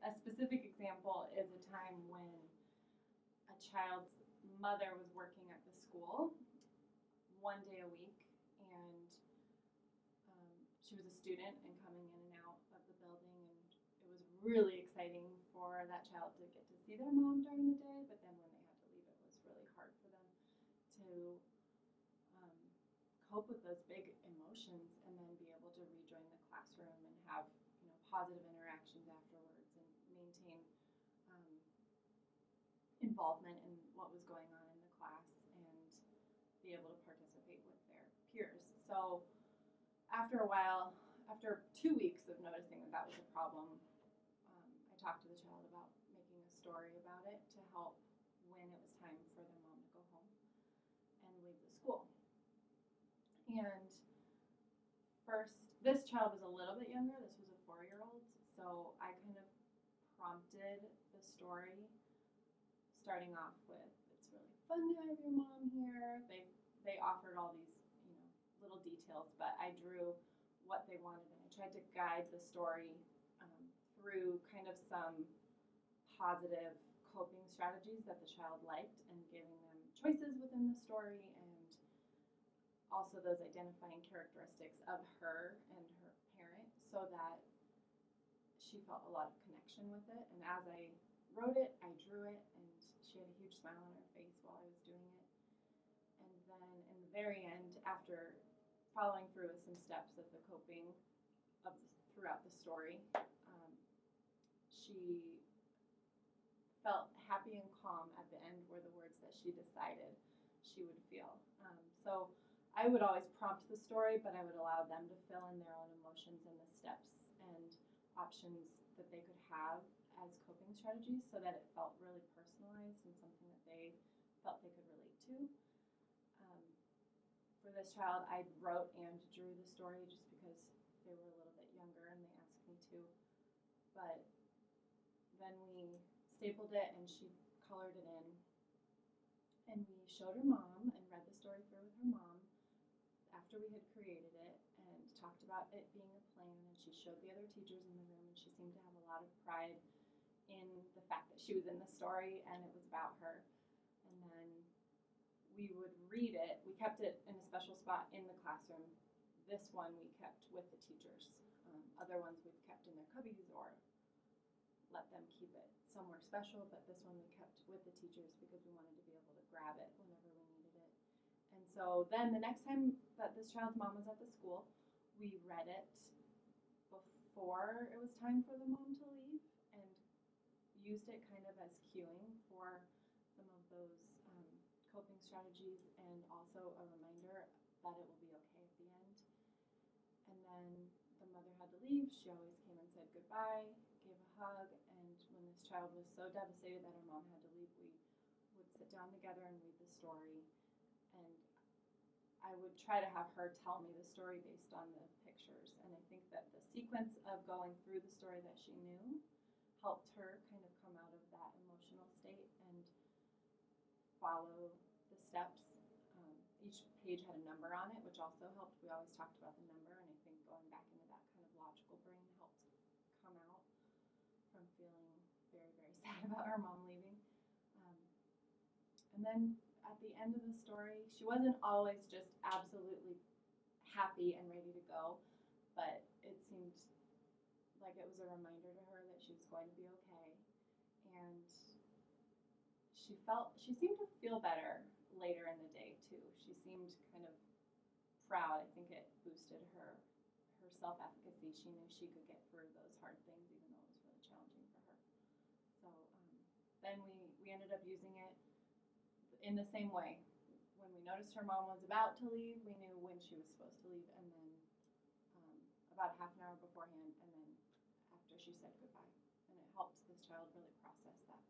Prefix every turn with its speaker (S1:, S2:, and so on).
S1: a specific example is a time when a child's mother was working at the school one day a week, and she was a student and coming in and out of the building, and it was really exciting for that child to get to see their mom during the day, but then when they had to leave, it was really hard for them to um, cope with those big emotions and then be able to rejoin the classroom and have positive interactions afterwards and maintain involvement in what was going on in the class and be able to participate with their peers. So after a while, after 2 weeks of noticing that that was a problem, I talked to the child about making a story about it to help when it was time for their mom to go home and leave the school. And first, this child was a little bit younger. This was a 4-year-old. So I kind of prompted the story, starting off with, "It's really fun to have your mom here." They offered all these, little details, but I drew what they wanted, and I tried to guide the story through kind of some positive coping strategies that the child liked, and giving them choices within the story, and also those identifying characteristics of her and her parent, so that she felt a lot of connection with it. And as I wrote it, I drew it, and she had a huge smile on her face while I was doing it. And then in the very end, after following through with some steps of the coping throughout the story, she felt happy and calm at the end were the words that she decided she would feel. So I would always prompt the story, but I would allow them to fill in their own emotions and the steps and options that they could have as coping strategies, so that it felt really personalized and something that they felt they could relate to. For this child, I wrote and drew the story just because they were a little bit younger and they asked me to. But then we stapled it and she colored it in. And we showed her mom and read the story through with her mom after we had created it, and talked about it being a plan. And she showed the other teachers in the room, and she seemed to have a lot of pride in the fact that she was in the story and it was about her. And then we would read it. We kept it in a special spot in the classroom. This one we kept with the teachers. Other ones we've kept in their cubbies or let them keep it somewhere special, but this one we kept with the teachers because we wanted to be able to grab it whenever we needed it. And so then the next time that this child's mom was at the school, we read it before it was time for the mom to leave, and used it kind of as cueing for some of those coping strategies, and also a reminder that it will be okay at the end. And then the mother had to leave. She always came and said goodbye, gave a hug, and when this child was so devastated that her mom had to leave, we would sit down together and read the story. And I would try to have her tell me the story based on the pictures. And I think that the sequence of going through the story that she knew helped her kind of come out of that emotional state and follow the steps. Each page had a number on it, which also helped. We always talked about the number, and I think going back into that kind of logical brain helped come out from feeling very, very sad about her mom leaving. And then at the end of the story, she wasn't always just absolutely happy and ready to go, but it seemed like it was a reminder to her that she was going to be okay. And she seemed to feel better later in the day too. She seemed kind of proud. I think it boosted her self-efficacy. She knew she could get through those hard things, even though it was really challenging for her. So then we ended up using it in the same way. When we noticed her mom was about to leave, we knew when she was supposed to leave, and then about half an hour beforehand, and then after she said goodbye. And it helped this child really process that.